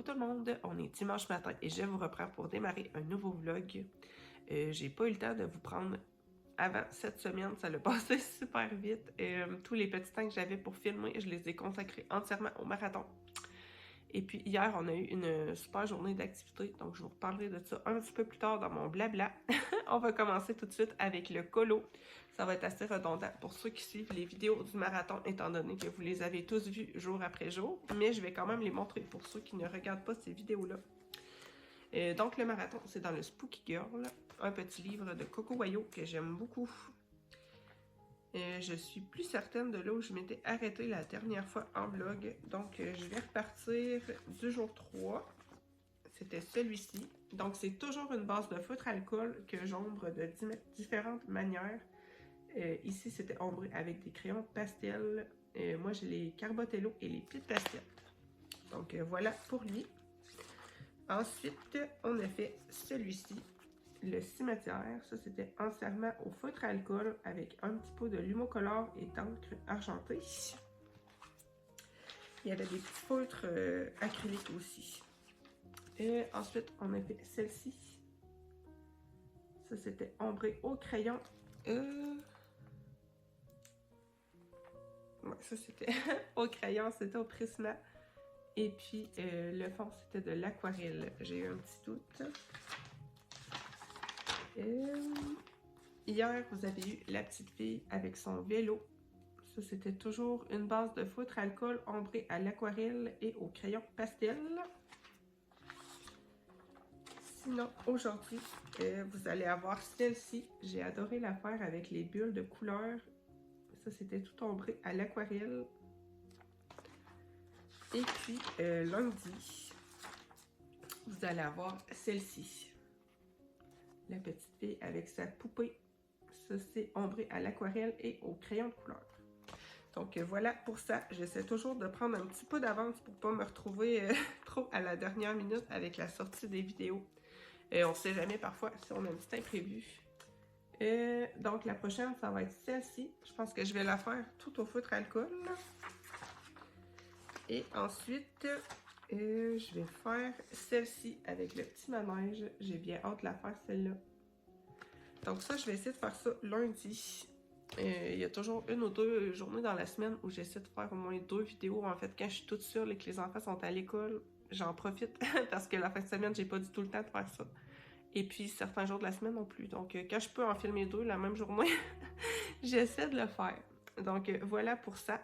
Coucou tout le monde, on est dimanche matin et je vous reprends pour démarrer un nouveau vlog. J'ai pas eu le temps de vous prendre avant cette semaine, ça l'a passé super vite. Tous les petits temps que j'avais pour filmer, je les ai consacrés entièrement au marathon. Et puis hier, on a eu une super journée d'activité, donc je vous reparlerai de ça un petit peu plus tard dans mon blabla. On va commencer tout de suite avec le colo. Ça va être assez redondant pour ceux qui suivent les vidéos du marathon, étant donné que vous les avez tous vues jour après jour, mais je vais quand même les montrer pour ceux qui ne regardent pas ces vidéos-là. Donc le marathon, c'est dans le Spooky Girl, un petit livre de Coco Wayo que j'aime beaucoup. Je suis plus certaine de là où je m'étais arrêtée la dernière fois en vlog. Donc, je vais repartir du jour 3. C'était celui-ci. Donc, c'est toujours une base de feutre alcool que j'ombre de différentes manières. Ici, c'était ombré avec des crayons pastel. Moi, j'ai les Carbotello et les Pit Pastel. Donc, voilà pour lui. Ensuite, on a fait celui-ci. Le cimetière, ça c'était entièrement au feutre à alcool avec un petit peu de lumocolore et d'encre argentée. Il y avait des petits feutres acryliques aussi. Et ensuite, on a fait celle-ci. Ça c'était ombré au crayon. Ouais, ça c'était au crayon, c'était au Prisma. Et puis le fond c'était de l'aquarelle. J'ai eu un petit doute. Hier, vous avez eu la petite fille avec son vélo. Ça, c'était toujours une base de feutre alcool ombré à l'aquarelle et au crayon pastel. Sinon, aujourd'hui, vous allez avoir celle-ci. J'ai adoré la faire avec les bulles de couleur. Ça, c'était tout ombré à l'aquarelle. Et puis, lundi, vous allez avoir celle-ci. La petite fille avec sa poupée. Ça, c'est ombré à l'aquarelle et au crayon de couleur. Donc voilà pour ça. J'essaie toujours de prendre un petit peu d'avance pour pas me retrouver trop à la dernière minute avec la sortie des vidéos. On sait jamais parfois si on a un petit imprévu. Donc la prochaine, ça va être celle-ci. Je pense que je vais la faire tout au feutre alcool. Et ensuite, je vais faire celle-ci avec le petit manège. J'ai bien hâte de la faire celle-là. Donc ça, je vais essayer de faire ça lundi. Il y a toujours une ou deux journées dans la semaine où j'essaie de faire au moins 2 vidéos. En fait, quand je suis toute seule et que les enfants sont à l'école, j'en profite parce que la fin de semaine, j'ai pas du tout le temps de faire ça. Et puis, certains jours de la semaine non plus. Donc, quand je peux en filmer 2 la même journée, j'essaie de le faire. Donc, voilà pour ça.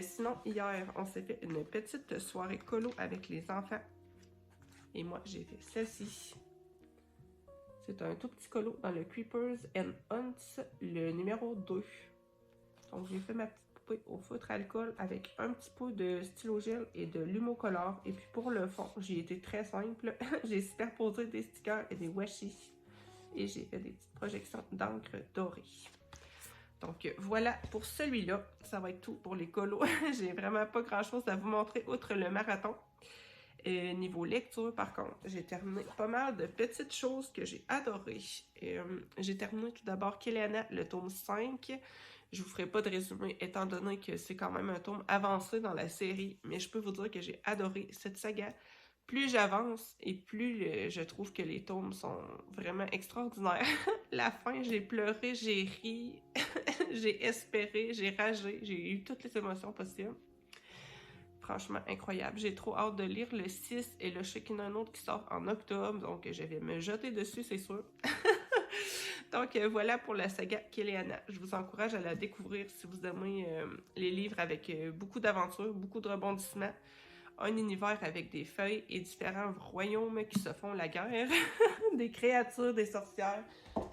Sinon, hier, on s'est fait une petite soirée colo avec les enfants. Et moi, j'ai fait celle-ci. C'est un tout petit colo dans le Creepers and Hunts, le numéro 2. Donc, j'ai fait ma petite poupée au feutre alcool avec un petit peu de stylo gel et de lumocolore. Et puis pour le fond, j'ai été très simple. J'ai superposé des stickers et des washi. Et j'ai fait des petites projections d'encre dorée. Donc, voilà pour celui-là. Ça va être tout pour les colos. J'ai vraiment pas grand-chose à vous montrer outre le marathon. Niveau lecture, par contre, j'ai terminé pas mal de petites choses que j'ai adorées. J'ai terminé tout d'abord Kéléana, le tome 5. Je vous ferai pas de résumé, étant donné que c'est quand même un tome avancé dans la série, mais je peux vous dire que j'ai adoré cette saga. Plus j'avance et plus je trouve que les tomes sont vraiment extraordinaires. La fin, j'ai pleuré, j'ai ri, j'ai espéré, j'ai ragé, j'ai eu toutes les émotions possibles. Franchement incroyable. J'ai trop hâte de lire le 6 et le sais qu'il y en a un autre qui sort en octobre, donc je vais me jeter dessus, c'est sûr. Donc voilà pour la saga Kéléana. Je vous encourage à la découvrir si vous aimez les livres avec beaucoup d'aventures, beaucoup de rebondissements, un univers avec des feuilles et différents royaumes qui se font la guerre, des créatures, des sorcières.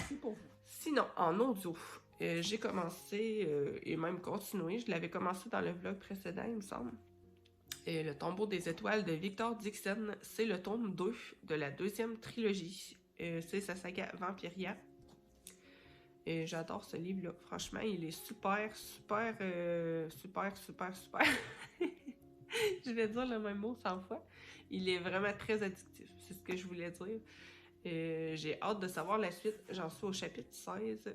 C'est pour vous. Sinon, en audio, j'ai commencé et même continué, je l'avais commencé dans le vlog précédent, il me semble. Le tombeau des étoiles de Victor Dixon, c'est le tome 2 de la deuxième trilogie. C'est sa saga Vampiria. J'adore ce livre-là. Franchement, il est super. Je vais dire le même mot 100 fois. Il est vraiment très addictif. C'est ce que je voulais dire. J'ai hâte de savoir la suite. J'en suis au chapitre 16.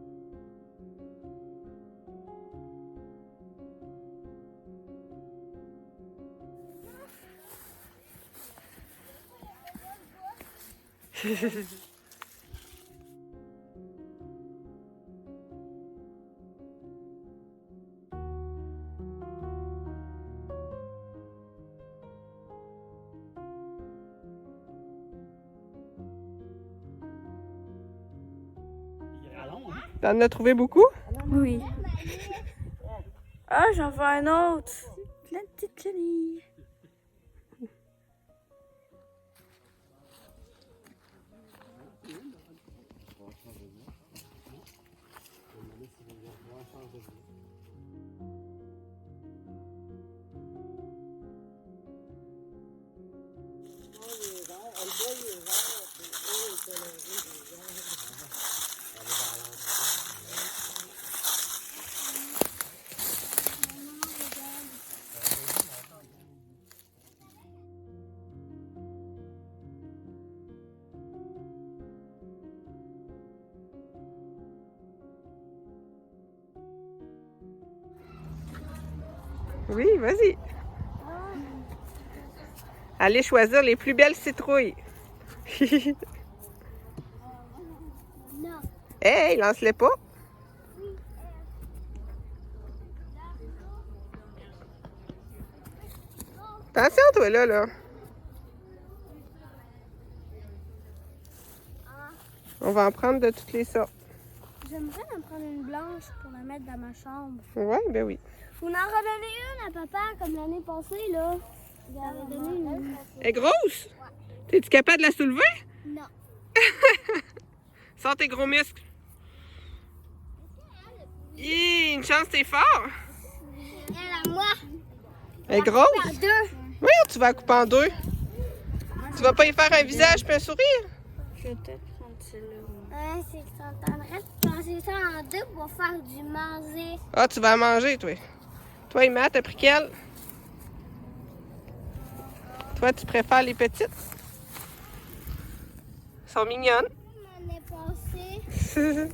T'en as trouvé beaucoup? Oui. Ah, j'en veux un autre. Plein de petites chenilles. Oui, vas-y. Allez choisir les plus belles citrouilles. Hey, lance-les pas. Attention, toi, là. On va en prendre de toutes les sortes. J'aimerais en prendre une blanche pour la mettre dans ma chambre. Ouais, ben oui. Vous en redonnez une à papa, comme l'année passée, là. Il avait donné une. Elle est grosse? T'es-tu capable de la soulever? Non. Sors tes gros muscles. Hi, une chance, t'es fort. Elle à moi. Elle est grosse? Par deux. Oui, tu vas la couper en deux. Tu vas pas y faire un visage puis un sourire? Je vais peut-être prendre celle-là. Ouais, c'est que ça entendrait de passer ça en deux pour faire du manger. Ah, tu vas la manger, toi. Toi, Emma, t'as pris quelle? Toi, tu préfères les petites? Elles sont mignonnes. L'année passée. Si je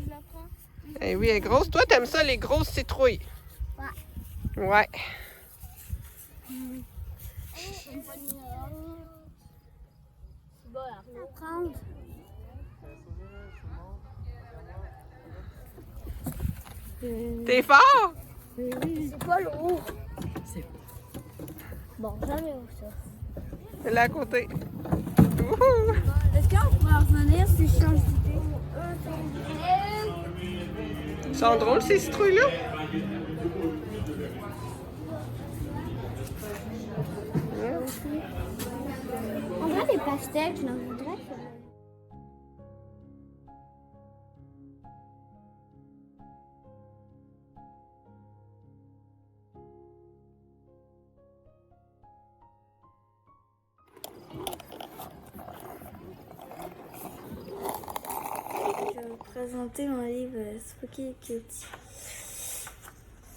la prends. Eh oui, elle est grosse. Toi, t'aimes ça, les grosses citrouilles? Ouais. Ouais. Prendre. T'es fort? C'est pas lourd. Bon, jamais où ça. C'est là à côté. Wouhou! Est-ce qu'on pourrait revenir si je change d'idée? Ils sont drôles, ces citrouilles-là. On dirait des pastèques, je n'en voudrais pas. Je vais vous présenter mon livre Spooky Cutie.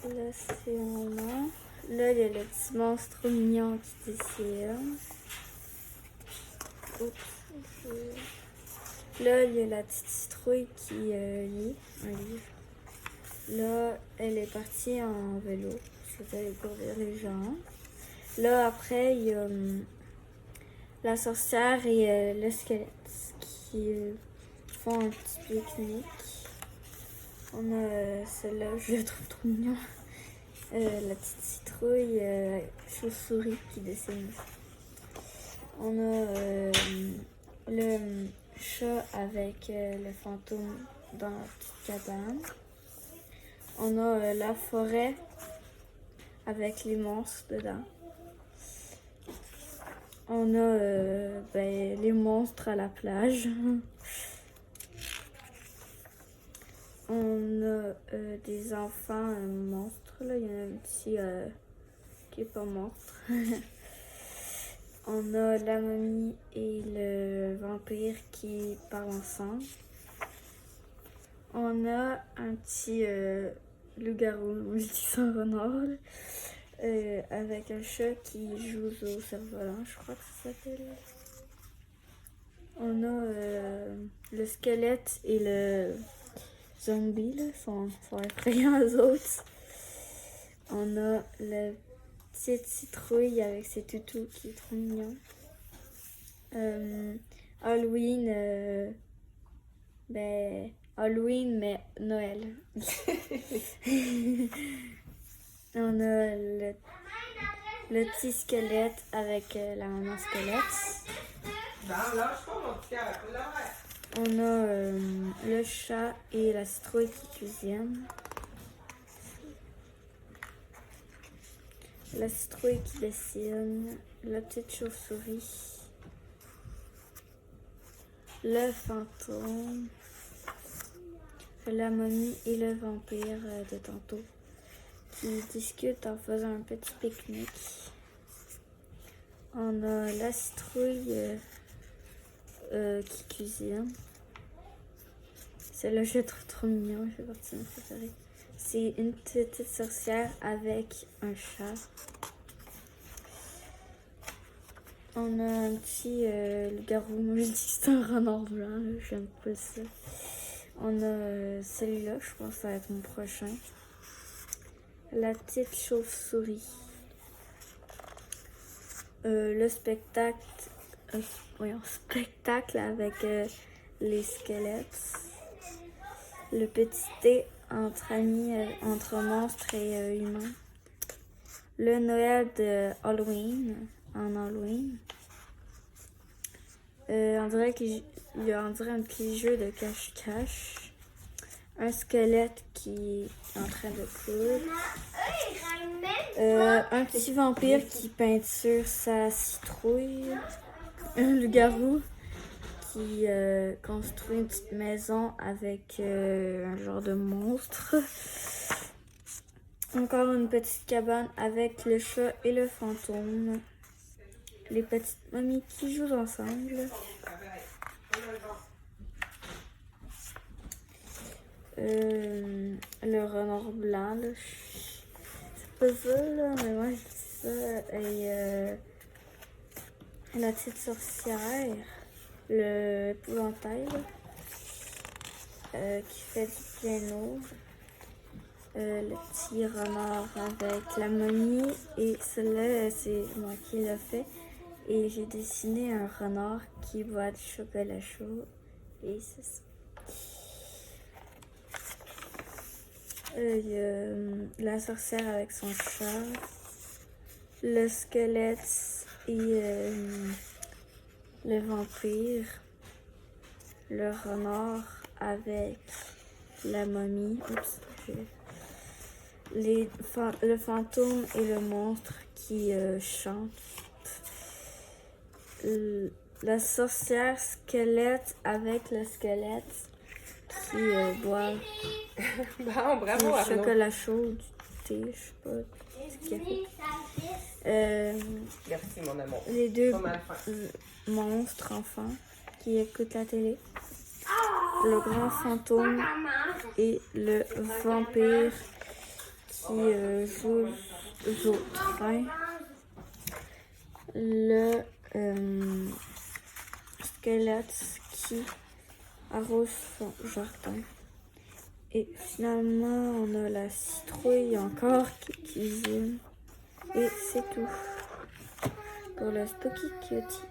Là, c'est mon nom. Là, il y a le petit monstre trop mignon qui dessine. Oups. Là, il y a la petite citrouille qui lit un livre. Là, elle est partie en vélo. Je vais aller courir les gens. Là, après, il y a la sorcière et le squelette qui font un petit pique-nique. On a celle-là, je la trouve trop mignon. La petite citrouille chauve-souris qui dessine. On a le chat avec le fantôme dans la petite cabane. On a la forêt avec les monstres dedans. On a les monstres à la plage. On a des enfants monstres. Là, il y en a un petit qui est pas monstre. On a la momie et le vampire qui parlent ensemble. On a un petit loup-garou multi-sans renard avec un chat qui joue au cerf-volant, je crois que ça s'appelle. On a le squelette et le zombie, là, sont effrayants eux autres. On a la petite citrouille avec ses toutous qui est trop mignon. Halloween, Halloween, mais Noël. On a le petit squelette avec la maman squelette. On a le chat et la citrouille qui cuisinent. La citrouille qui dessine. La petite chauve-souris. Le fantôme. La momie et le vampire de tantôt qui discutent en faisant un petit pique-nique. On a la citrouille qui cuisine. Celle-là, je la trouve trop mignon. Je fais partie de mes préférés. C'est une petite sorcière avec un chat. On a un petit loup-garou. Moi, je dis que c'est un renard blanc. J'aime pas ça. On a celui-là, je pense que ça va être mon prochain. La petite chauve-souris. Le spectacle. Spectacle avec les squelettes. Le petit thé entre amis, entre monstres et humains. Le Noël de Halloween, en Halloween. On dirait qu'il y a un petit jeu de cache-cache. Un squelette qui est en train de coudre. Un petit vampire qui peinture sa citrouille. Un loup-garou qui construit une petite maison avec un genre de monstre. Encore une petite cabane avec le chat et le fantôme. Les petites mamies qui jouent ensemble. Le renard blanc, là. C'est pas ça, là, mais moi je dis ça. Et la petite sorcière, le épouvantail, qui fait du piano. Le petit renard avec la momie. Et celle-là, c'est moi qui l'ai fait. Et j'ai dessiné un renard qui boit du chocolat chaud. Et c'est ça. Il y a la sorcière avec son chat. Le squelette et le vampire. Le renard avec la momie. Oups, le fantôme et le monstre qui chantent. La sorcière squelette avec le squelette qui boit Bon, bravo, du Arnaud. chocolat chaud, du thé, je sais pas ce qu'il a fait. Merci, mon amour. Les deux Pas mal fait. monstres enfants qui écoutent la télé. Le grand fantôme et le vampire qui joue au train. Le squelette qui arrose son jardin. Et finalement, on a la citrouille encore qui cuisine. Et c'est tout pour le Spooky Cutie.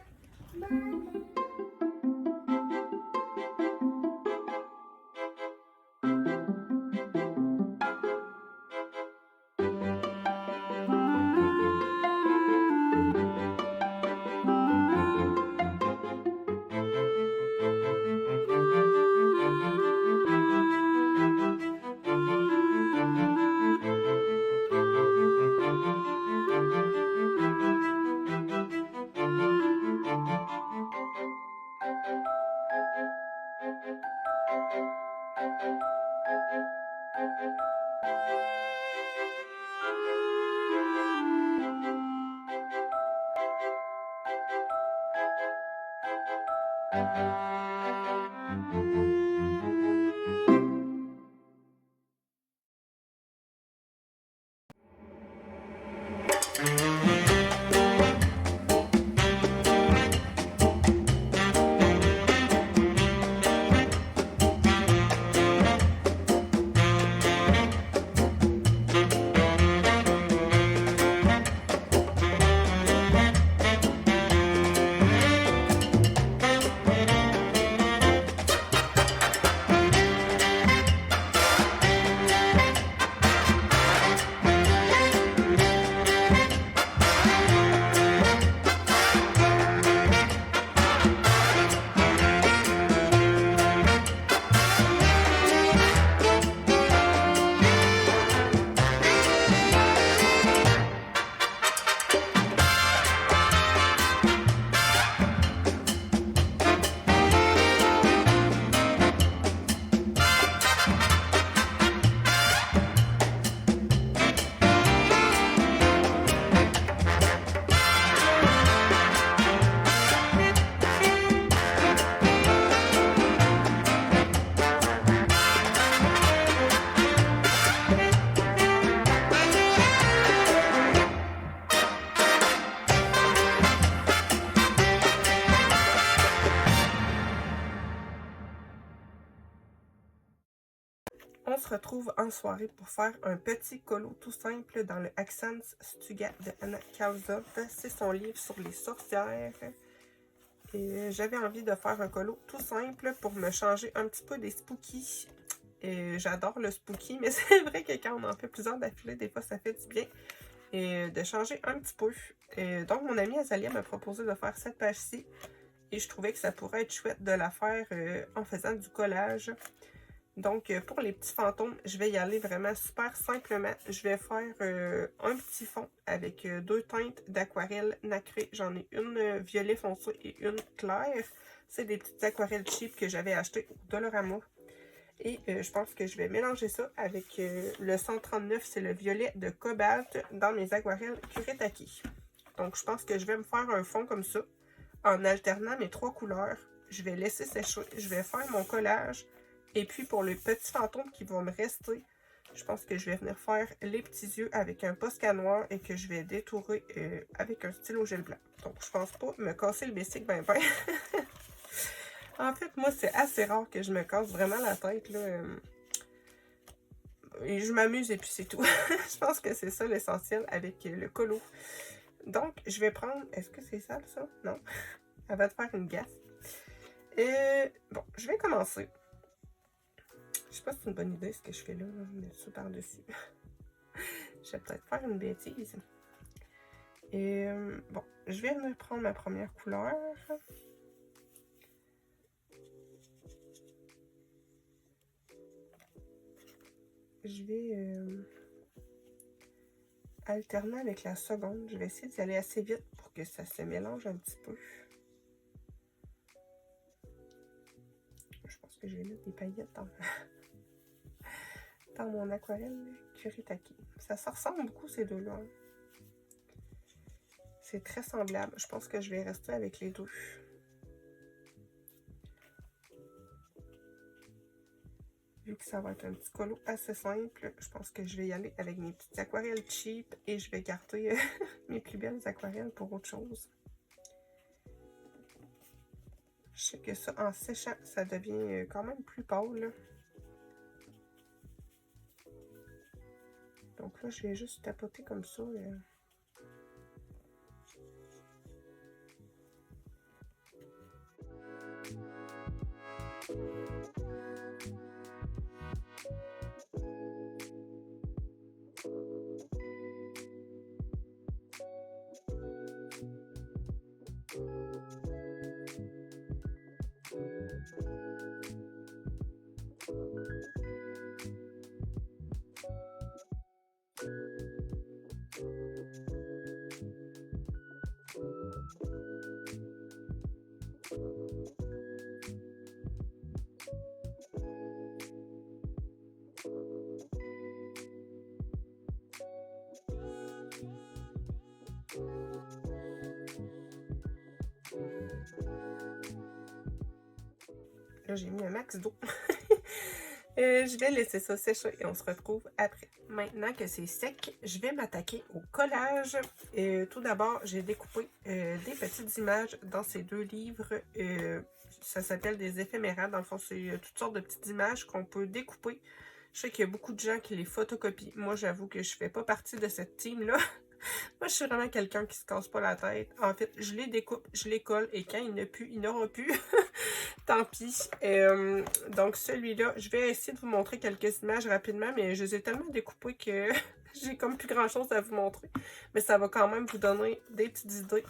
On se retrouve en soirée pour faire un petit colo tout simple dans le Accents Stuga de Anna Kalzoff. C'est son livre sur les sorcières. Et j'avais envie de faire un colo tout simple pour me changer un petit peu des spookies. J'adore le spooky, mais c'est vrai que quand on en fait plusieurs d'affilée, des fois ça fait du bien. Et de changer un petit peu. Donc mon amie Azalia m'a proposé de faire cette page-ci. Et je trouvais que ça pourrait être chouette de la faire en faisant du collage. Donc, pour les petits fantômes, je vais y aller vraiment super simplement. Je vais faire un petit fond avec 2 teintes d'aquarelle nacrée. J'en ai une violet foncé et une claire. C'est des petites aquarelles cheap que j'avais achetées au Dollarama. Et je pense que je vais mélanger ça avec le 139, c'est le violet de cobalt dans mes aquarelles Kuretake. Donc, je pense que je vais me faire un fond comme ça en alternant mes 3 couleurs. Je vais laisser sécher. Je vais faire mon collage. Et puis, pour les petits fantômes qui vont me rester, je pense que je vais venir faire les petits yeux avec un Posca noir et que je vais détourer avec un stylo gel blanc. Donc, je pense pas me casser le basic ben. En fait, moi, c'est assez rare que je me casse vraiment la tête, là. Et je m'amuse et puis c'est tout. Je pense que c'est ça l'essentiel avec le colo. Donc, je vais prendre... Est-ce que c'est sale, ça? Non. Elle va te faire une gaffe. Bon, je vais commencer. Je sais pas si c'est une bonne idée ce que je fais là. Je vais mettre ça par-dessus. Je vais peut-être faire une bêtise. Bon, je vais venir prendre ma première couleur. Je vais alterner avec la seconde. Je vais essayer d'y aller assez vite pour que ça se mélange un petit peu. Je pense que je vais mettre des paillettes dans mon aquarelle Kuretake. Ça se ressemble beaucoup ces deux-là. C'est très semblable. Je pense que je vais rester avec les deux. Vu que ça va être un petit colo assez simple, je pense que je vais y aller avec mes petites aquarelles cheap et je vais garder mes plus belles aquarelles pour autre chose. Je sais que ça, en séchant, ça devient quand même plus pâle. Donc là, je vais juste tapoter comme ça. Là, j'ai mis un max d'eau. Je vais laisser ça sécher et on se retrouve après. Maintenant que c'est sec, je vais m'attaquer au collage. Tout d'abord, j'ai découpé des petites images dans ces deux livres. Ça s'appelle des éphémérats. Dans le fond, c'est toutes sortes de petites images qu'on peut découper. Je sais qu'il y a beaucoup de gens qui les photocopient. Moi, j'avoue que je fais pas partie de cette team-là. Moi, je suis vraiment quelqu'un qui se casse pas la tête. En fait, je les découpe, je les colle et quand il n'y en a plus, il n'aura plus. Tant pis. Donc, celui-là, je vais essayer de vous montrer quelques images rapidement, mais je les ai tellement découpées que j'ai comme plus grand-chose à vous montrer. Mais ça va quand même vous donner des petites idées.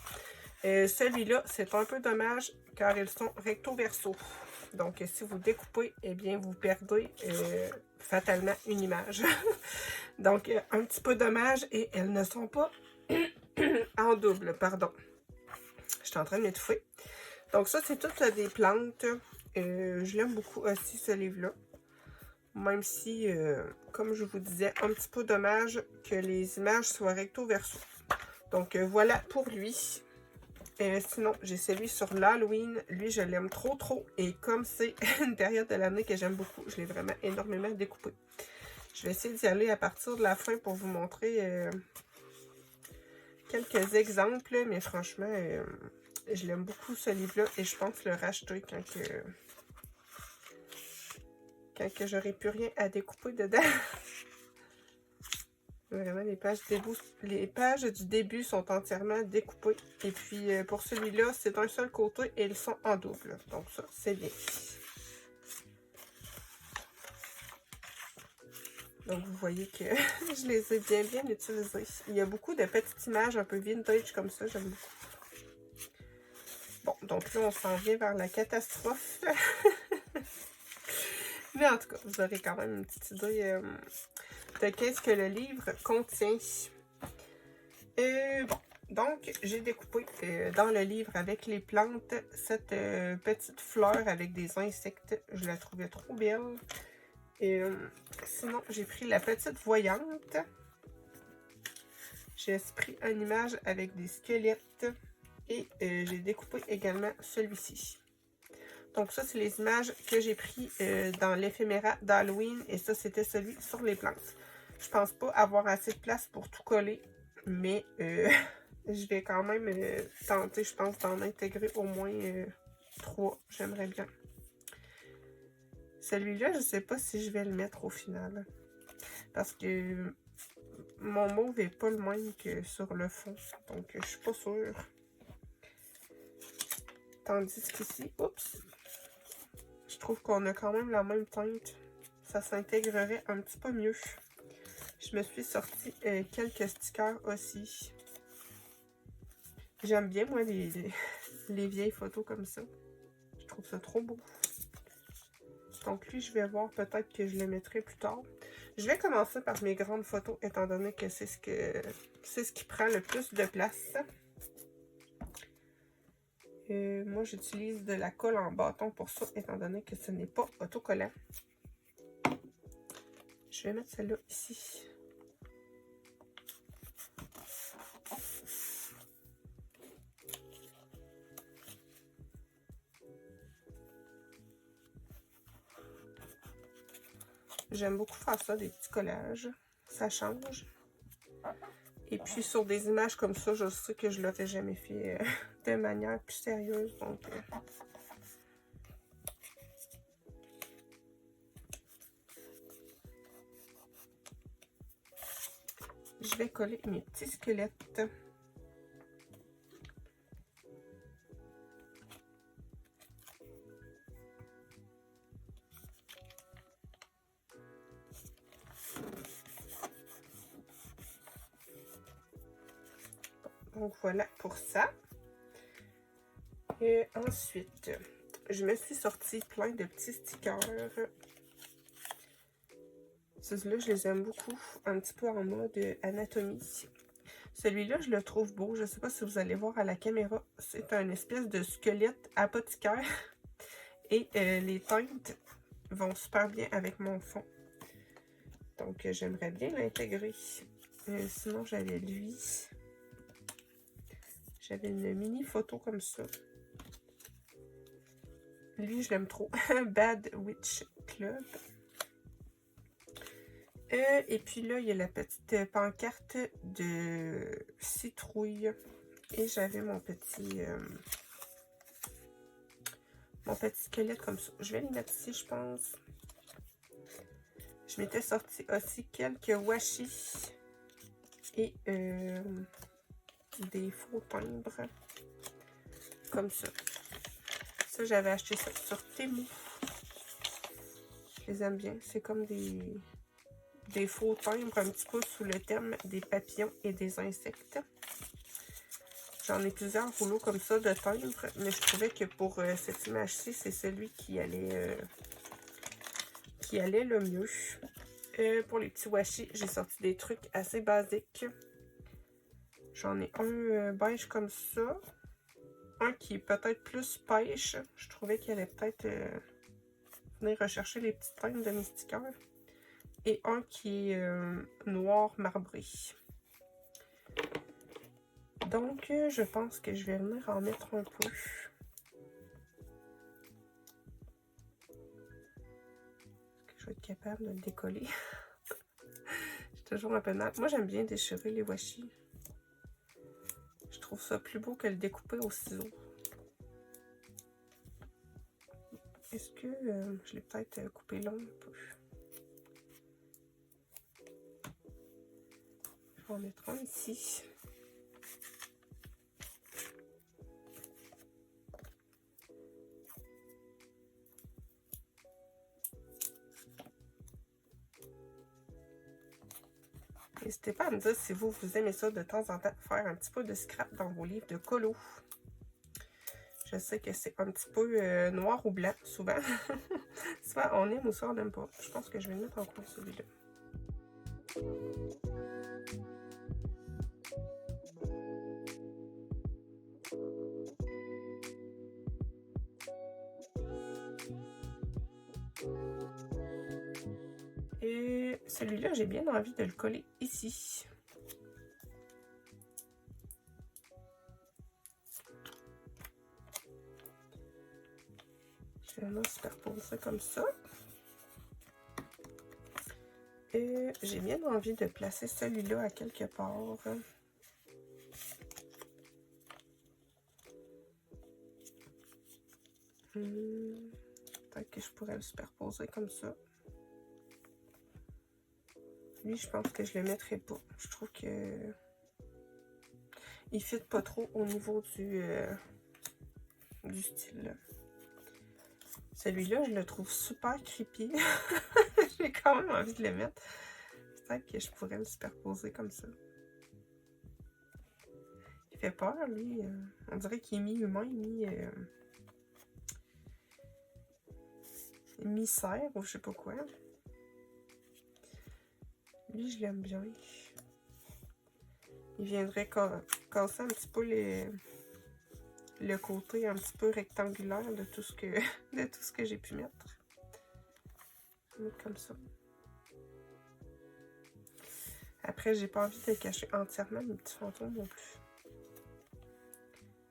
Celui-là, c'est un peu dommage car ils sont recto-verso. Donc, si vous découpez, eh bien, vous perdez fatalement une image. Donc, un petit peu dommage et elles ne sont pas en double, pardon. Je suis en train de m'étouffer. Donc, ça, c'est toutes des plantes. Je l'aime beaucoup aussi, ce livre-là. Même si, comme je vous disais, un petit peu dommage que les images soient recto-verso. Donc, voilà pour lui. Sinon, j'ai celui sur l'Halloween. Lui, je l'aime trop. Et comme c'est une période de l'année que j'aime beaucoup, je l'ai vraiment énormément découpé. Je vais essayer d'y aller à partir de la fin pour vous montrer quelques exemples. Mais franchement, je l'aime beaucoup ce livre-là. Et je pense le racheter quand quand que j'aurai plus rien à découper dedans. Vraiment, les pages du début sont entièrement découpées. Et puis, pour celui-là, c'est d'un seul côté et ils sont en double. Donc ça, c'est bien. Donc, vous voyez que je les ai bien utilisés. Il y a beaucoup de petites images un peu vintage comme ça, j'aime beaucoup. Bon, donc là, on s'en vient vers la catastrophe. Mais en tout cas, vous aurez quand même une petite idée de qu'est-ce que le livre contient. Bon, donc, j'ai découpé dans le livre avec les plantes cette petite fleur avec des insectes. Je la trouvais trop belle. Sinon, j'ai pris la petite voyante. J'ai pris une image avec des squelettes. Et j'ai découpé également celui-ci. Donc ça, c'est les images que j'ai pris dans l'éphéméra d'Halloween. Et ça, c'était celui sur les plantes. Je pense pas avoir assez de place pour tout coller. Mais je vais quand même tenter, je pense, d'en intégrer au moins 3. J'aimerais bien. Celui-là, je sais pas si je vais le mettre au final. Parce que mon mauve est pas le même que sur le fond. Donc, je suis pas sûre. Tandis qu'ici, oups, je trouve qu'on a quand même la même teinte. Ça s'intégrerait un petit peu mieux. Je me suis sorti quelques stickers aussi. J'aime bien, moi, les vieilles photos comme ça. Je trouve ça trop beau. Donc lui, je vais voir, peut-être que je le mettrai plus tard. Je vais commencer par mes grandes photos, étant donné que c'est ce qui prend le plus de place. Moi, j'utilise de la colle en bâton pour ça, étant donné que ce n'est pas autocollant. Je vais mettre celle-là ici. J'aime beaucoup faire ça, des petits collages. Ça change. Et puis, sur des images comme ça, je sais que je ne l'aurais jamais fait de manière plus sérieuse. Donc, je vais coller mes petits squelettes. Donc, voilà pour ça. Et ensuite, je me suis sorti plein de petits stickers. Ceux-là, je les aime beaucoup. Un petit peu en mode anatomie. Celui-là, je le trouve beau. Je ne sais pas si vous allez voir à la caméra. C'est un espèce de squelette apothicaire. Et les teintes vont super bien avec mon fond. Donc, j'aimerais bien l'intégrer. Sinon, j'avais lui. J'avais une mini photo comme ça. Lui, je l'aime trop. Bad Witch Club. Et puis là, il y a la petite pancarte de citrouille. Et j'avais mon petit squelette comme ça. Je vais le mettre ici, je pense. Je m'étais sorti aussi quelques washi et des faux timbres comme ça. Ça, j'avais acheté ça sur Temu. Je les aime bien. C'est comme des faux timbres un petit peu sous le thème des papillons et des insectes. J'en ai plusieurs rouleaux comme ça de timbres, mais je trouvais que pour cette image-ci, c'est celui qui allait le mieux. Pour les petits washi, j'ai sorti des trucs assez basiques. J'en ai un beige comme ça. Un qui est peut-être plus pêche. Je trouvais qu'il allait peut-être venir rechercher les petites teintes de mes stickers. Et un qui est noir marbré. Donc, je pense que je vais venir en mettre un peu. Est-ce que je vais être capable de le décoller? J'ai toujours un peu mal. Moi, j'aime bien déchirer les washi. Je trouve ça plus beau que le découper au ciseau. Est-ce que je l'ai peut-être coupé long un peu? Je vais en mettre un ici. N'hésitez pas à me dire si vous aimez ça de temps en temps, faire un petit peu de scrap dans vos livres de colo. Je sais que c'est un petit peu noir ou blanc, souvent. Soit on aime ou soit on n'aime pas. Je pense que je vais le mettre en cours, celui-là. Et celui-là, j'ai bien envie de le coller ici. Je vais vraiment superposer ça comme ça. Et j'ai bien envie de placer celui-là à quelque part. Peut-être que je pourrais le superposer comme ça. Lui, je pense que je le mettrai pas. Je trouve que il fit pas trop au niveau du style. Celui-là, je le trouve super creepy. J'ai quand même envie de le mettre. Peut-être que je pourrais le superposer comme ça. Il fait peur, lui. On dirait qu'il est mi-humain, mi-cerf ou je sais pas quoi. Lui, je l'aime bien. Il viendrait casser un petit peu le côté un petit peu rectangulaire de tout ce que, j'ai pu mettre. Je vais mettre comme ça. Après, j'ai pas envie de cacher entièrement mes petits fantômes non plus.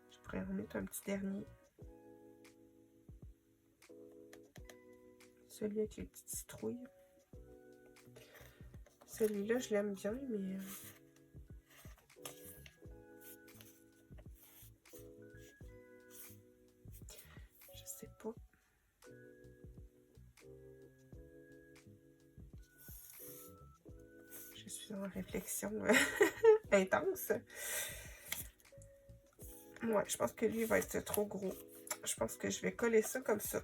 Je pourrais en mettre un petit dernier. Celui avec les petites citrouilles. Celui-là, je l'aime bien, mais... je sais pas. Je suis en réflexion intense. Ouais, je pense que lui va être trop gros. Je pense que je vais coller ça comme ça.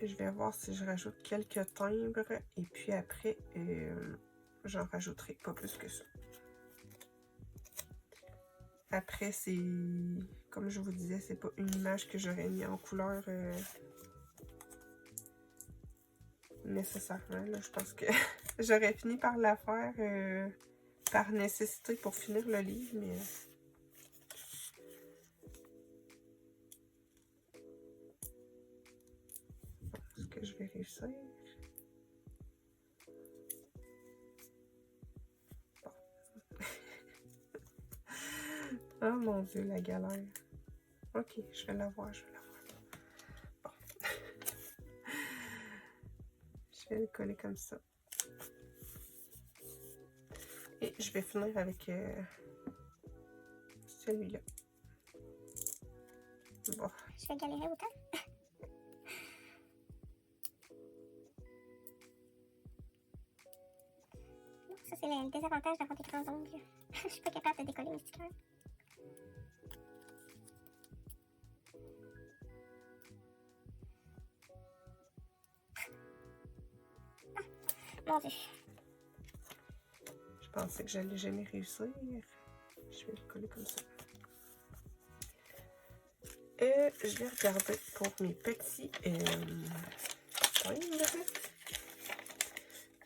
Et je vais voir si je rajoute quelques timbres. Et puis après, j'en rajouterai pas plus que ça. Après, c'est... comme je vous disais, c'est pas une image que j'aurais mis en couleur nécessairement. Là. Je pense que j'aurais fini par la faire par nécessité pour finir le livre, mais... est-ce que je vais réussir? Bon. Oh mon Dieu, la galère. Ok, je vais la voir, Bon. Je vais le coller comme ça. Et je vais finir avec celui-là. Bon. Je vais galérer autant. Ça, c'est le désavantage d'avoir des grands ongles. Je suis pas capable de décoller mes stickers. Mon Dieu. Je pensais que j'allais jamais réussir. Je vais le coller comme ça. Et je vais regarder pour mes petits timbres.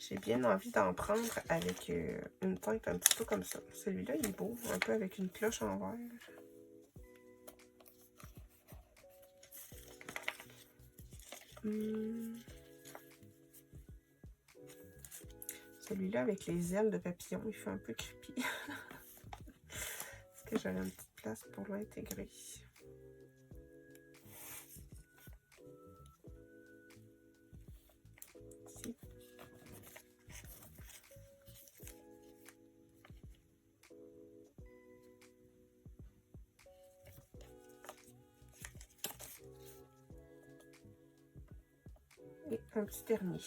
J'ai bien envie d'en prendre avec une teinte un petit peu comme ça. Celui-là, il est beau, un peu avec une cloche en verre. Celui-là, avec les ailes de papillon, il fait un peu creepy. Est-ce que j'aurais une petite place pour l'intégrer? Ici. un petit dernier.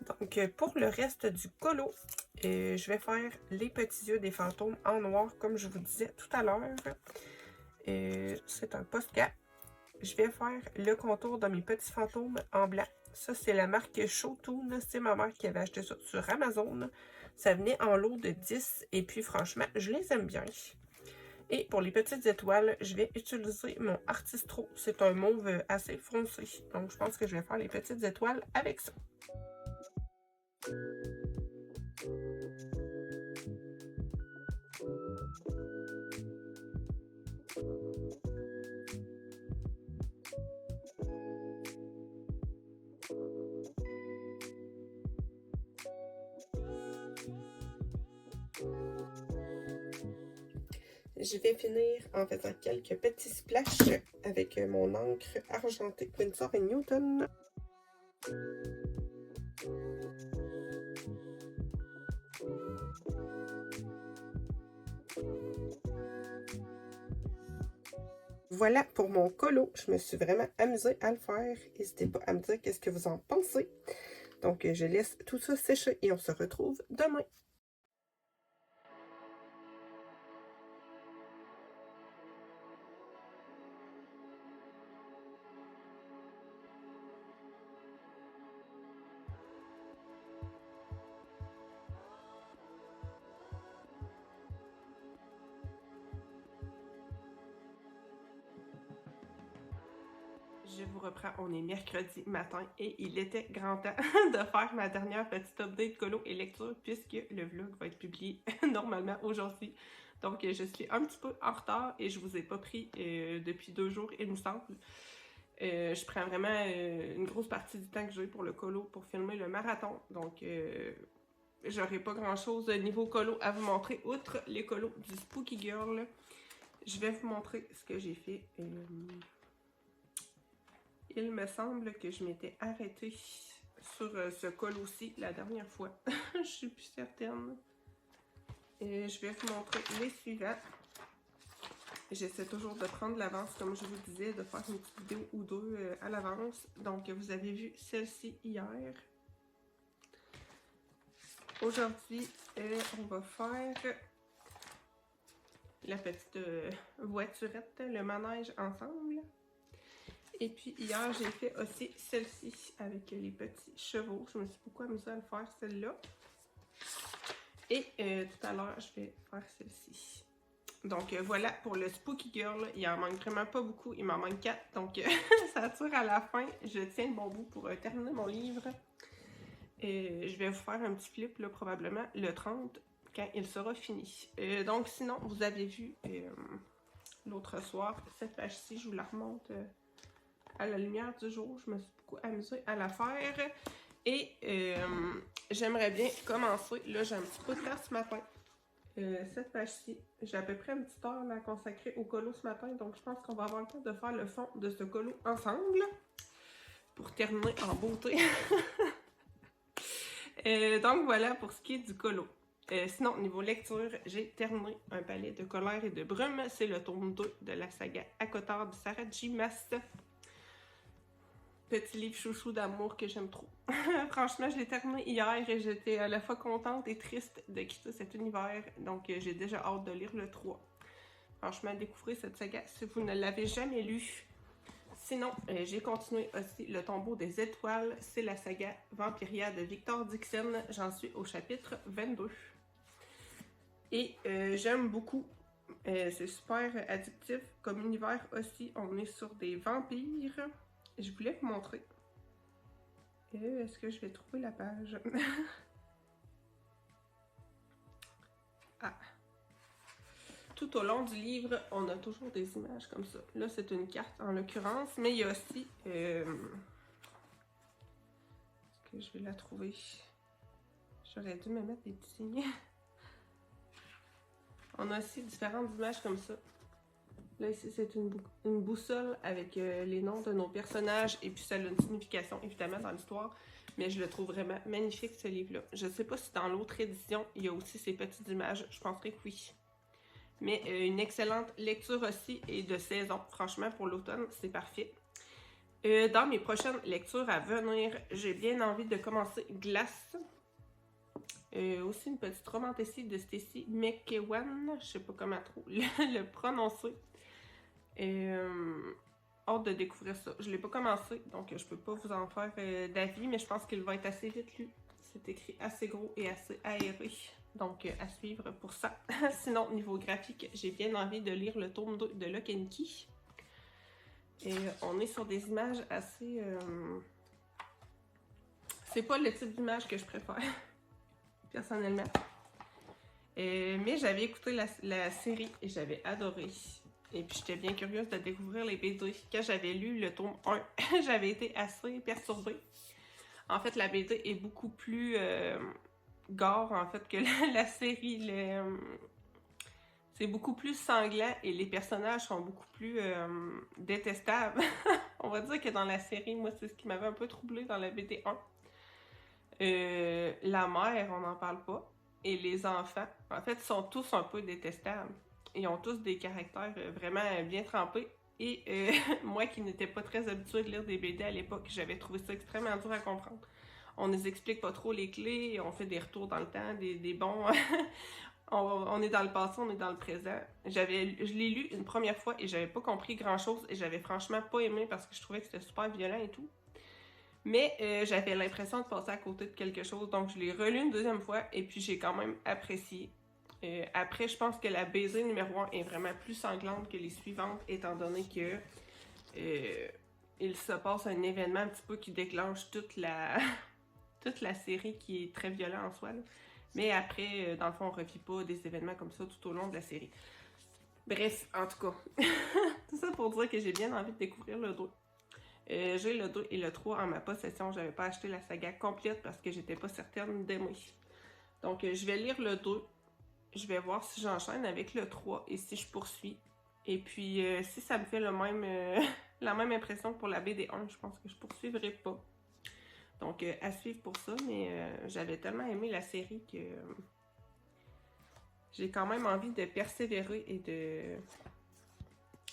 Donc, pour le reste du colo, je vais faire les petits yeux des fantômes en noir, comme je vous disais tout à l'heure. C'est un Posca. Je vais faire le contour de mes petits fantômes en blanc. Ça, c'est la marque Showtoon. C'est ma mère qui avait acheté ça sur Amazon. Ça venait en lot de 10 et puis franchement, je les aime bien. Et pour les petites étoiles, je vais utiliser mon Artistro. C'est un mauve assez foncé. Donc, je pense que je vais faire les petites étoiles avec ça. Je vais finir en faisant quelques petits splashes avec mon encre argentée Winsor & Newton. Voilà pour mon colo. Je me suis vraiment amusée à le faire. N'hésitez pas à me dire qu'est-ce que vous en pensez. Donc, je laisse tout ça sécher et on se retrouve demain. Je vous reprends, on est mercredi matin et il était grand temps de faire ma dernière petite update colo et lecture puisque le vlog va être publié normalement aujourd'hui. Donc je suis un petit peu en retard et je vous ai pas pris depuis 2 jours il me semble. Je prends vraiment une grosse partie du temps que j'ai pour le colo pour filmer le marathon. Donc j'aurai pas grand chose niveau colo à vous montrer outre les colos du Spooky Girl. Je vais vous montrer ce que j'ai fait. Il me semble que je m'étais arrêtée sur ce col-ci la dernière fois. Je suis plus certaine. Je vais vous montrer les suivants. J'essaie toujours de prendre l'avance, comme je vous disais, de faire une petite vidéo ou deux à l'avance. Donc, vous avez vu celle-ci hier. Aujourd'hui, on va faire la petite voiturette, le manège ensemble. Et puis hier, j'ai fait aussi celle-ci avec les petits chevaux. Je me suis beaucoup amusée à le faire, celle-là. Et tout à l'heure, je vais faire celle-ci. Donc voilà pour le Spooky Girl. Il en manque vraiment pas beaucoup. Il m'en manque 4. Donc ça tire à la fin. Je tiens le bon bout pour terminer mon livre. Je vais vous faire un petit flip là, probablement le 30 quand il sera fini. Donc sinon, vous avez vu l'autre soir, cette page-ci, je vous la remonte à la lumière du jour. Je me suis beaucoup amusée à la faire. Et j'aimerais bien commencer. Là, j'ai un petit peu de temps ce matin. Cette page-ci, j'ai à peu près une petite heure à consacrer au colo ce matin. Donc, je pense qu'on va avoir le temps de faire le fond de ce colo ensemble. Pour terminer en beauté. Donc, voilà pour ce qui est du colo. Sinon, niveau lecture, j'ai terminé Un palais de colère et de brume. C'est le tome 2 de la saga ACOTAR de Sarah J. Maas. Petit livre chouchou d'amour que j'aime trop. Franchement, je l'ai terminé hier et j'étais à la fois contente et triste de quitter cet univers. Donc, j'ai déjà hâte de lire le 3. Franchement, découvrez cette saga si vous ne l'avez jamais lu. Sinon, j'ai continué aussi Le tombeau des étoiles. C'est la saga Vampiria de Victor Dixon. J'en suis au chapitre 22. Et j'aime beaucoup. C'est super addictif comme univers aussi. On est sur des vampires. Je voulais vous montrer. Est-ce que je vais trouver la page? Ah. Tout au long du livre, on a toujours des images comme ça. Là, c'est une carte en l'occurrence, mais il y a aussi... Est-ce que je vais la trouver? J'aurais dû me mettre des petits signes. On a aussi différentes images comme ça. Là, ici, c'est une boussole avec les noms de nos personnages et puis ça a une signification, évidemment, dans l'histoire. Mais je le trouve vraiment magnifique, ce livre-là. Je ne sais pas si dans l'autre édition, il y a aussi ces petites images. Je penserais que oui. Mais une excellente lecture aussi et de saison. Franchement, pour l'automne, c'est parfait. Dans mes prochaines lectures à venir, j'ai bien envie de commencer Glace. Aussi une petite romantécie de Stacy McEwan, je sais pas comment trop le prononcer. Hâte de découvrir ça. Je l'ai pas commencé, donc je peux pas vous en faire d'avis, mais je pense qu'il va être assez vite lu. C'est écrit assez gros et assez aéré, donc à suivre pour ça. Sinon, niveau graphique, j'ai bien envie de lire le tome 2 de Lock and Key. Et on est sur des images assez... C'est pas le type d'image que je préfère, personnellement. Mais j'avais écouté la série et j'avais adoré. Et puis j'étais bien curieuse de découvrir les BD. Quand j'avais lu le tome 1, j'avais été assez perturbée. En fait, la BD est beaucoup plus gore en fait que la série. C'est beaucoup plus sanglant et les personnages sont beaucoup plus détestables. On va dire que dans la série, moi, c'est ce qui m'avait un peu troublée dans la BD 1. La mère, on n'en parle pas. Et les enfants, en fait, sont tous un peu détestables. Ils ont tous des caractères vraiment bien trempés. Et moi qui n'étais pas très habituée de lire des BD à l'époque, j'avais trouvé ça extrêmement dur à comprendre. On nous explique pas trop les clés, on fait des retours dans le temps, des bons... on est dans le passé, on est dans le présent. Je l'ai lu une première fois et j'avais pas compris grand-chose et j'avais franchement pas aimé parce que je trouvais que c'était super violent et tout. Mais j'avais l'impression de passer à côté de quelque chose, donc je l'ai relu une deuxième fois et puis j'ai quand même apprécié. Après, je pense que la BD numéro 1 est vraiment plus sanglante que les suivantes, étant donné que il se passe un événement un petit peu qui déclenche toute la série qui est très violente en soi. Là. Mais après, dans le fond, on ne revit pas des événements comme ça tout au long de la série. Bref, en tout cas, tout ça pour dire que j'ai bien envie de découvrir le 2. J'ai le 2 et le 3 en ma possession. J'avais pas acheté la saga complète parce que j'étais pas certaine d'aimer. Donc, je vais lire le 2. Je vais voir si j'enchaîne avec le 3 et si je poursuis. Et puis, si ça me fait la même impression que pour la BD1, je pense que je poursuivrai pas. Donc, à suivre pour ça, mais j'avais tellement aimé la série que j'ai quand même envie de persévérer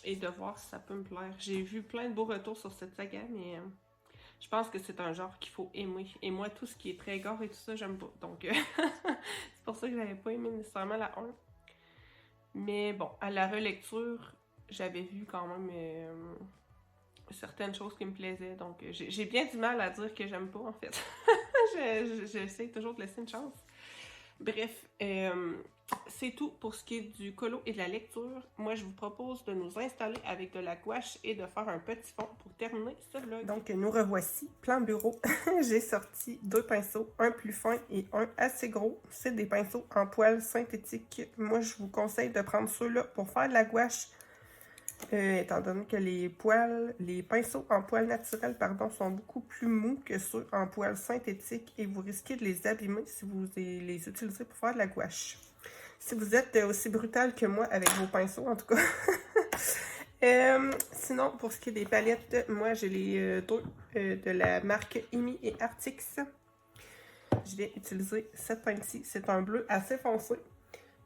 et de voir si ça peut me plaire. J'ai vu plein de beaux retours sur cette saga, mais je pense que c'est un genre qu'il faut aimer. Et moi, tout ce qui est très gore et tout ça, j'aime pas. Donc, c'est pour ça que j'avais pas aimé nécessairement la 1. Mais bon, à la relecture, j'avais vu quand même certaines choses qui me plaisaient. Donc, j'ai bien du mal à dire que j'aime pas, en fait. J'essaie toujours de laisser une chance. Bref, c'est tout pour ce qui est du colo et de la lecture. Moi, je vous propose de nous installer avec de la gouache et de faire un petit fond pour terminer ce vlog. Donc, nous revoici, plan bureau. J'ai sorti 2 pinceaux, un plus fin et un assez gros. C'est des pinceaux en poils synthétiques. Moi, je vous conseille de prendre ceux-là pour faire de la gouache. Étant donné que les pinceaux en poils naturels, sont beaucoup plus mous que ceux en poils synthétiques et vous risquez de les abîmer si vous les utilisez pour faire de la gouache. Si vous êtes aussi brutal que moi avec vos pinceaux, en tout cas. Sinon, pour ce qui est des palettes, moi j'ai les deux de la marque Imi et Artix. Je vais utiliser cette teinte-ci. C'est un bleu assez foncé.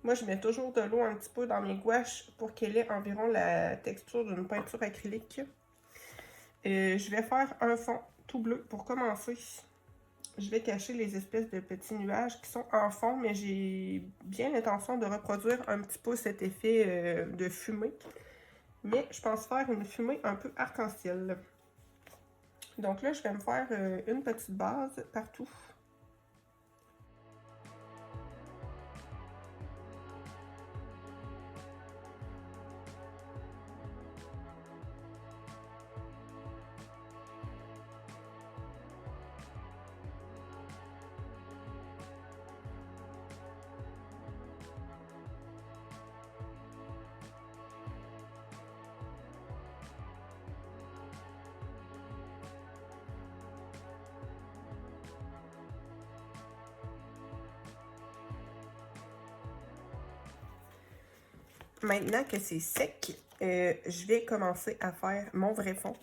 Moi, je mets toujours de l'eau un petit peu dans mes gouaches pour qu'elle ait environ la texture d'une peinture acrylique. Je vais faire un fond tout bleu pour commencer. Je vais cacher les espèces de petits nuages qui sont en fond, mais j'ai bien l'intention de reproduire un petit peu cet effet de fumée. Mais je pense faire une fumée un peu arc-en-ciel. Donc là, je vais me faire une petite base partout. Maintenant que c'est sec, je vais commencer à faire mon vrai fond.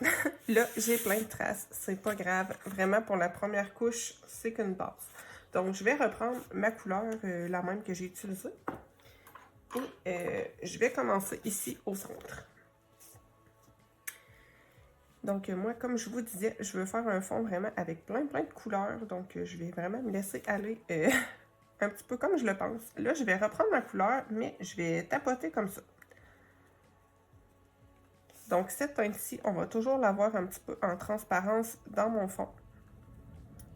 Là, j'ai plein de traces, c'est pas grave. Vraiment, pour la première couche, c'est qu'une base. Donc, je vais reprendre ma couleur, la même que j'ai utilisée. Et je vais commencer ici au centre. Donc, moi, comme je vous disais, je veux faire un fond vraiment avec plein de couleurs. Donc, je vais vraiment me laisser aller un petit peu comme je le pense. Là, je vais reprendre ma couleur, mais je vais tapoter comme ça. Donc, cette teinte-ci, on va toujours l'avoir un petit peu en transparence dans mon fond.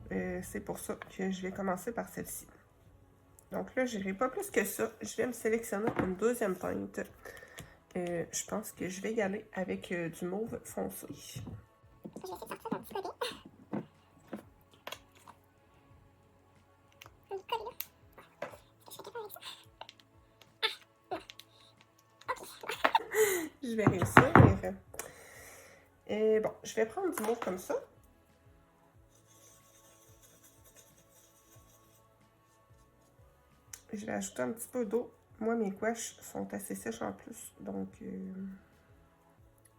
C'est pour ça que je vais commencer par celle-ci. Donc là, je n'irai pas plus que ça. Je vais me sélectionner une deuxième teinte. Je pense que je vais y aller avec du mauve foncé. Je vais essayer de sortir un petit côté. Un petit côté là. Est-ce que je suis capable avec ça? Ah! Ok. Je vais réussir. Et bon, je vais prendre du mauve comme ça. Je vais ajouter un petit peu d'eau. Moi, mes gouaches sont assez sèches en plus, donc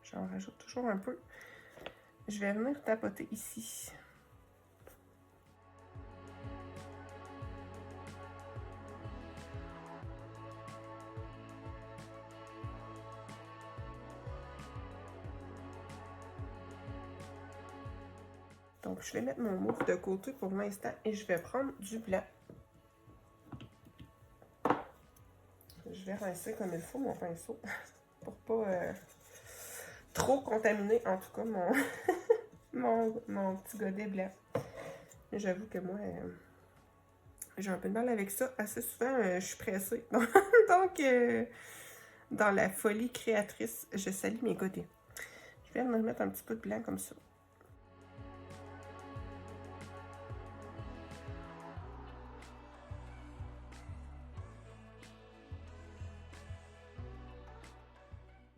j'en rajoute toujours un peu. Je vais venir tapoter ici. Donc, je vais mettre mon mauve de côté pour l'instant et je vais prendre du blanc. Je vais rincer comme il faut mon pinceau pour pas trop contaminer, en tout cas, mon petit godet blanc. J'avoue que moi, j'ai un peu de mal avec ça. Assez souvent, je suis pressée. Donc, dans la folie créatrice, je salis mes godets. Je vais me mettre un petit peu de blanc comme ça.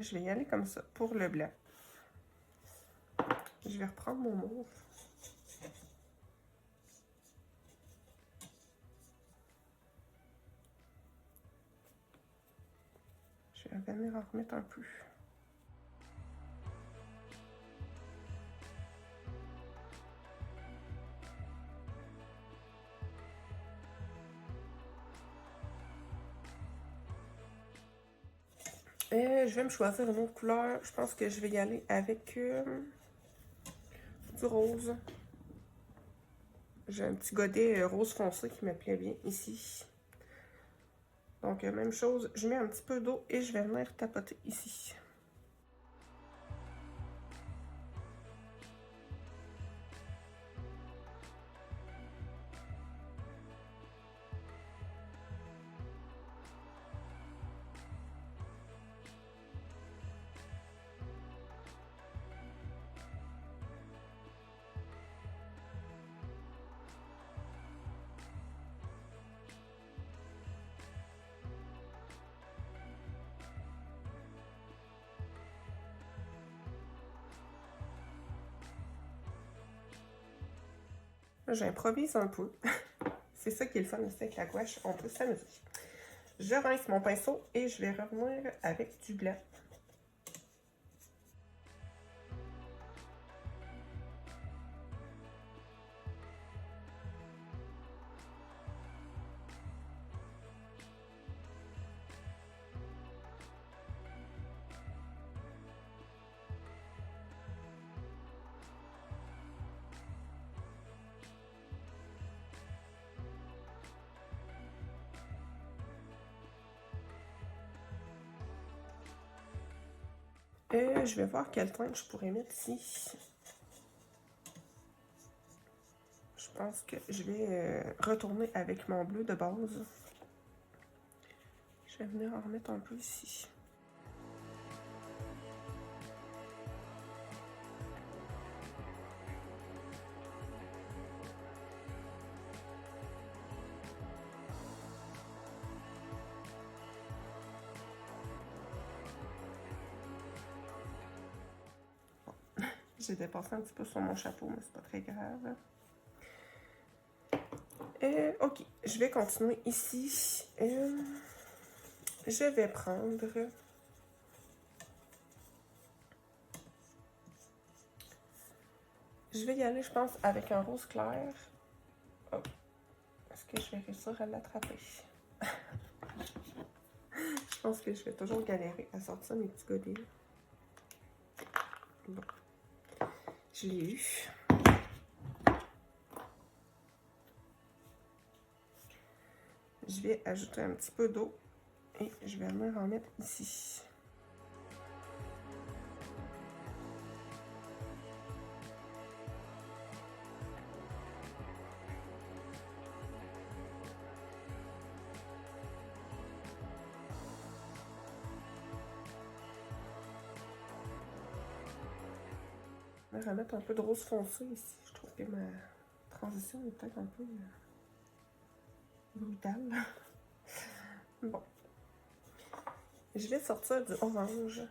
Je vais y aller comme ça pour le blanc. Je vais reprendre mon mauve. Je vais venir en remettre un peu. Je vais me choisir une autre couleur. Je pense que je vais y aller avec du rose. J'ai un petit godet rose foncé qui me plaît bien ici. Donc, même chose, je mets un petit peu d'eau et je vais venir tapoter ici. J'improvise un peu. C'est ça qui est le fun aussi avec la gouache, on peut s'amuser. Je rince mon pinceau et je vais revenir avec du blanc. Je vais voir quelle teinte je pourrais mettre ici. Je pense que je vais retourner avec mon bleu de base. Je vais venir en remettre un peu ici. J'ai dépassé un petit peu sur mon chapeau, mais c'est pas très grave. Ok, je vais continuer ici. Je vais prendre... Je vais y aller, je pense, avec un rose clair. Oh. Est-ce que je vais réussir à l'attraper? Je pense que je vais toujours galérer à sortir mes petits godets. Bon. Je l'ai eu. Je vais ajouter un petit peu d'eau et je vais me en mettre ici. Je vais remettre un peu de rose foncé ici. Je trouve que ma transition est peut-être un peu brutale. Bon. Je vais sortir du orange.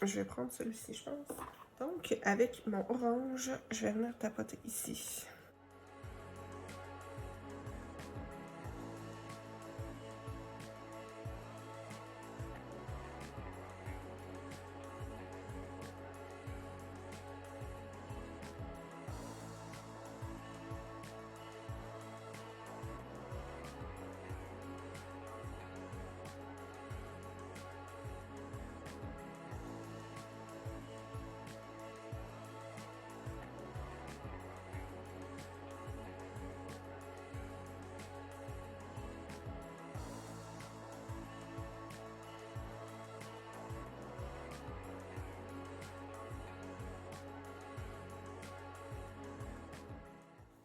Je vais prendre celui-ci, je pense. Donc, avec mon orange, je vais venir tapoter ici.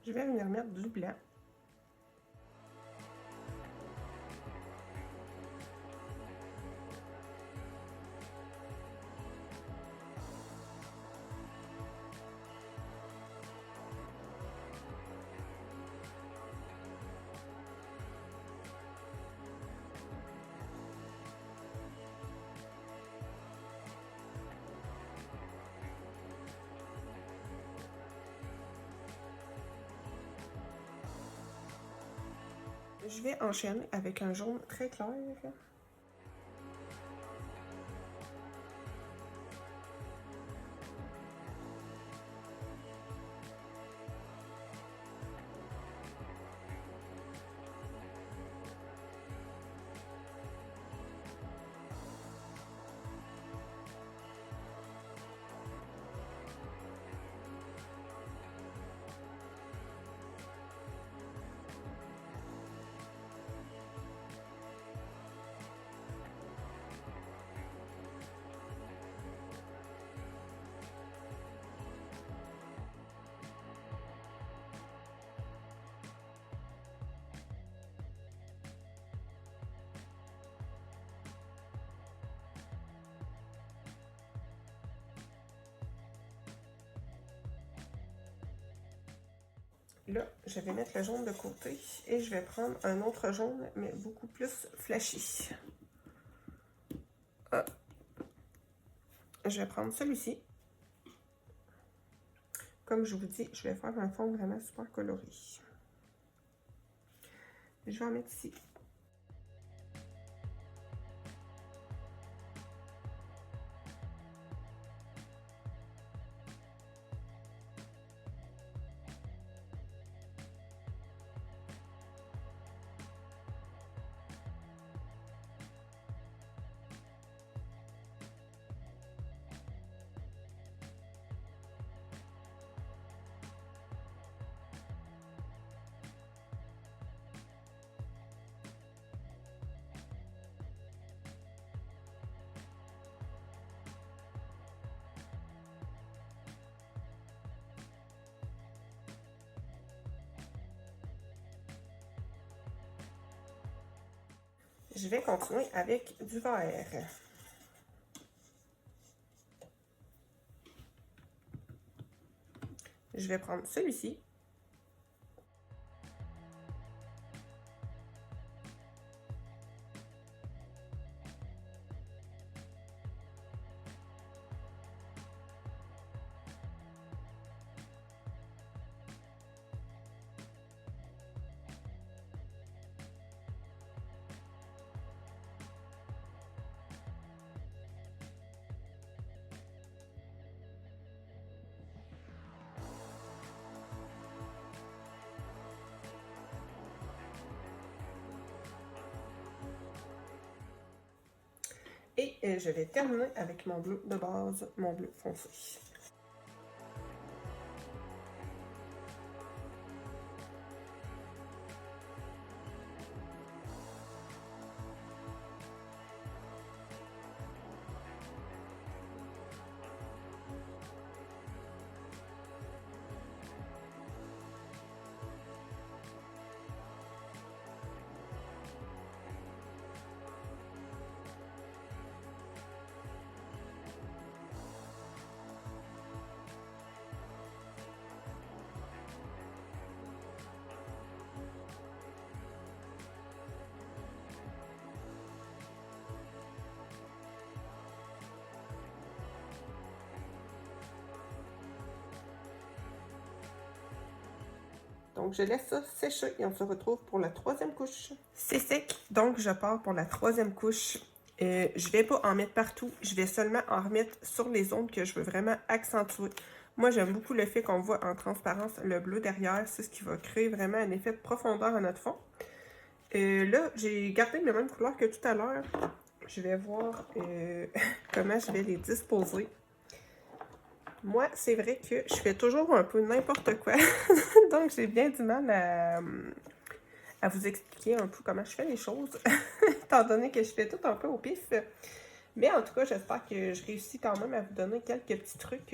Je vais venir mettre du blanc. Je vais enchaîner avec un jaune très clair. Là, je vais mettre le jaune de côté et je vais prendre un autre jaune, mais beaucoup plus flashy. Ah. Je vais prendre celui-ci. Comme je vous dis, je vais faire un fond vraiment super coloré. Je vais en mettre ici. Je vais continuer avec du vert. Je vais prendre celui-ci. Et je vais terminer avec mon bleu de base, mon bleu foncé. Donc, je laisse ça sécher et on se retrouve pour la troisième couche. C'est sec, donc je pars pour la troisième couche. Je vais pas en mettre partout, je vais seulement en remettre sur les zones que je veux vraiment accentuer. Moi, j'aime beaucoup le fait qu'on voit en transparence le bleu derrière. C'est ce qui va créer vraiment un effet de profondeur à notre fond. Là, j'ai gardé la même couleur que tout à l'heure. Je vais voir comment je vais les disposer. Moi, c'est vrai que je fais toujours un peu n'importe quoi. Donc, j'ai bien du mal à vous expliquer un peu comment je fais les choses. Étant donné que je fais tout un peu au pif. Mais en tout cas, j'espère que je réussis quand même à vous donner quelques petits trucs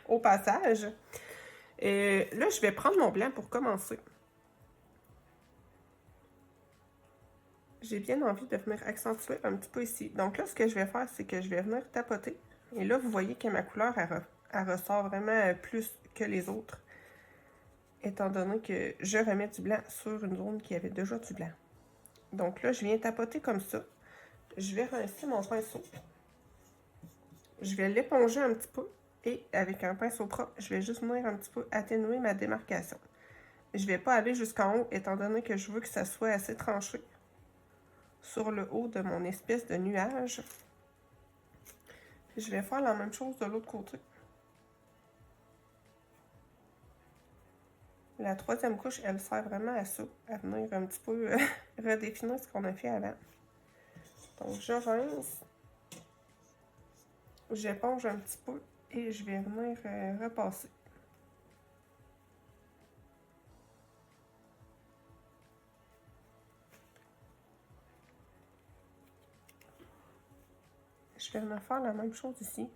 au passage. Là, je vais prendre mon blanc pour commencer. J'ai bien envie de venir accentuer un petit peu ici. Donc là, ce que je vais faire, c'est que je vais venir tapoter. Et là, vous voyez que ma couleur, elle ressort vraiment plus que les autres. Étant donné que je remets du blanc sur une zone qui avait déjà du blanc. Donc là, je viens tapoter comme ça. Je vais rincer mon pinceau. Je vais l'éponger un petit peu. Et avec un pinceau propre, je vais juste venir un petit peu atténuer ma démarcation. Je ne vais pas aller jusqu'en haut, étant donné que je veux que ça soit assez tranché sur le haut de mon espèce de nuage. Je vais faire la même chose de l'autre côté. La troisième couche, elle sert vraiment à ça, à venir un petit peu redéfinir ce qu'on a fait avant. Donc, je rince, j'éponge un petit peu et je vais venir repasser. Je vais venir faire la même chose ici.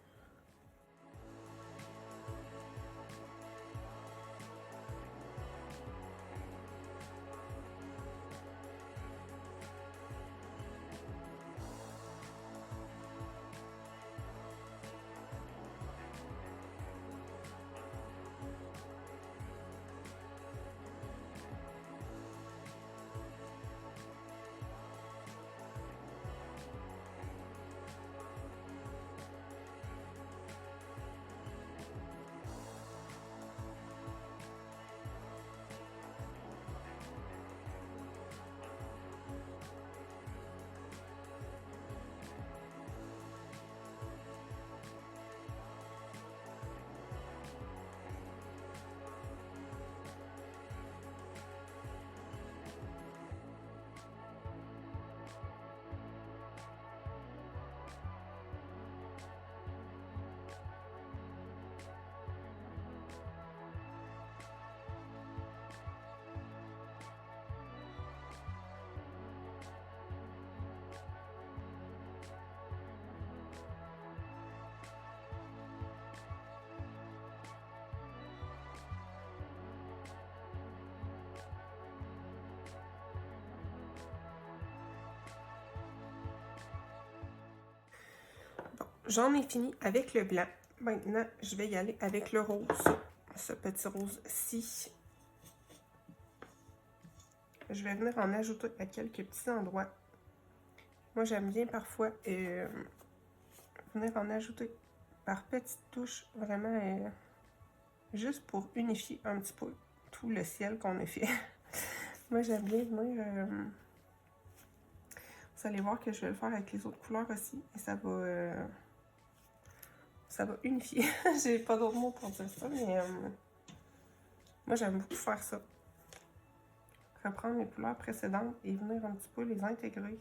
J'en ai fini avec le blanc. Maintenant, je vais y aller avec le rose. Ce petit rose-ci. Je vais venir en ajouter à quelques petits endroits. Moi, j'aime bien parfois venir en ajouter par petites touches, vraiment juste pour unifier un petit peu tout le ciel qu'on a fait. Moi, j'aime bien venir... vous allez voir que je vais le faire avec les autres couleurs aussi. Et ça va unifier. J'ai pas d'autres mots pour dire ça, mais moi, j'aime beaucoup faire ça. Reprendre les couleurs précédentes et venir un petit peu les intégrer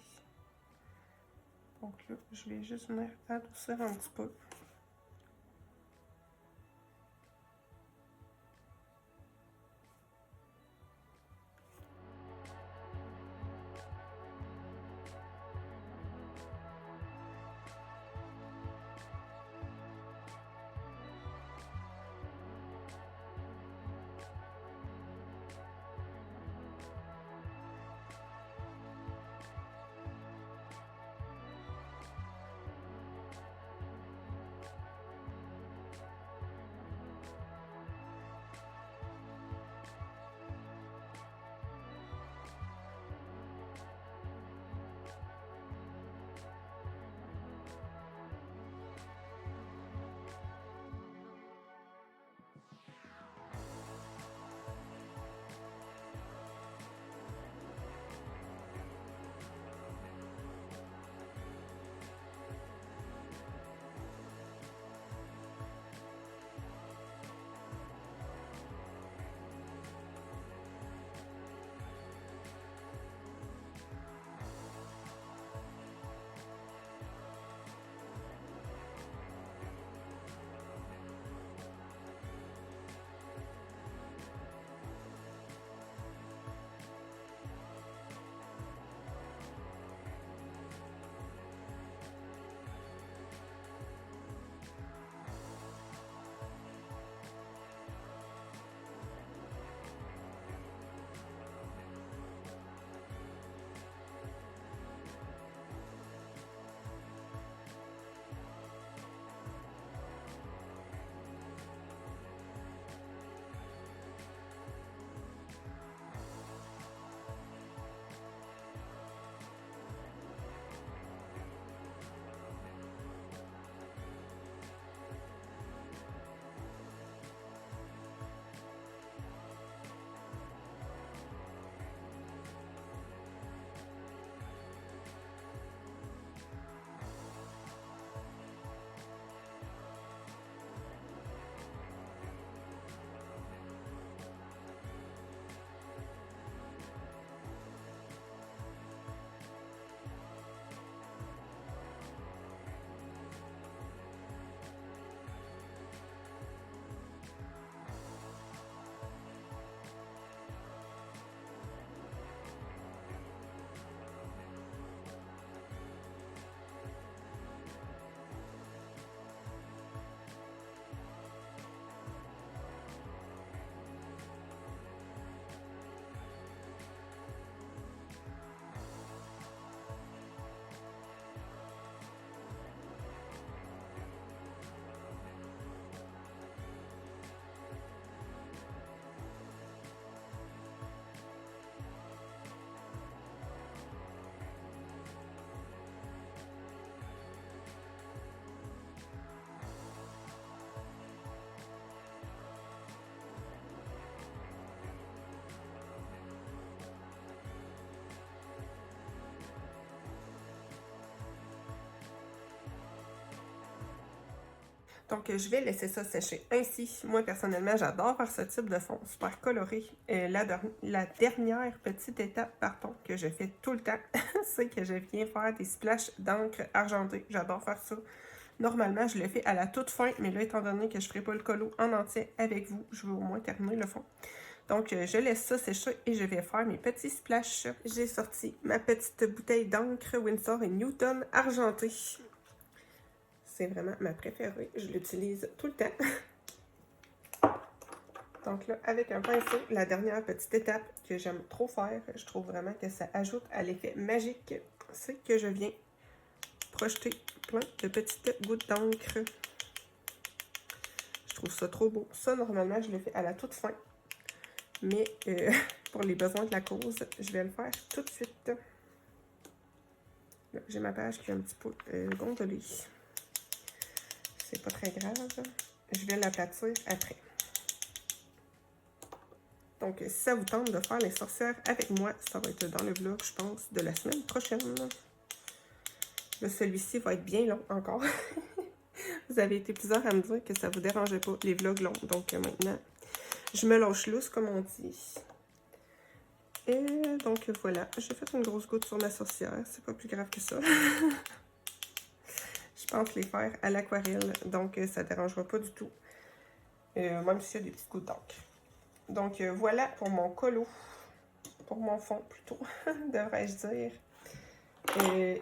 Donc là, je vais juste venir adoucir un petit peu. Donc, je vais laisser ça sécher ainsi. Moi, personnellement, j'adore faire ce type de fond, super coloré. La dernière petite étape, pardon, que je fais tout le temps, c'est que je viens faire des splashes d'encre argentée. J'adore faire ça. Normalement, je le fais à la toute fin, mais là, étant donné que je ne ferai pas le colo en entier avec vous, je vais au moins terminer le fond. Donc, je laisse ça sécher et je vais faire mes petits splashes. J'ai sorti ma petite bouteille d'encre Winsor & Newton argentée. C'est vraiment ma préférée. Je l'utilise tout le temps. Donc là, avec un pinceau, la dernière petite étape que j'aime trop faire, je trouve vraiment que ça ajoute à l'effet magique, c'est que je viens projeter plein de petites gouttes d'encre. Je trouve ça trop beau. Ça, normalement, je le fais à la toute fin. Mais pour les besoins de la cause, je vais le faire tout de suite. J'ai ma page qui est un petit peu gondolée. C'est pas très grave. Je vais l'aplatir après. Donc, si ça vous tente de faire les sorcières avec moi, ça va être dans le vlog, je pense, de la semaine prochaine. Là, celui-ci va être bien long encore. Vous avez été plusieurs à me dire que ça vous dérangeait pas, les vlogs longs. Donc, maintenant, je me lâche lousse, comme on dit. Et donc, voilà. J'ai fait une grosse goutte sur ma sorcière. C'est pas plus grave que ça. je pense les faire à l'aquarelle. Donc, ça ne dérangera pas du tout. Même s'il y a des petites gouttes d'encre. Donc, voilà pour mon colo. Pour mon fond, plutôt, devrais-je dire.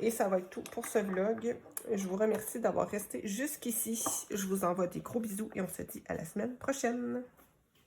Et ça va être tout pour ce vlog. Je vous remercie d'avoir resté jusqu'ici. Je vous envoie des gros bisous et on se dit à la semaine prochaine.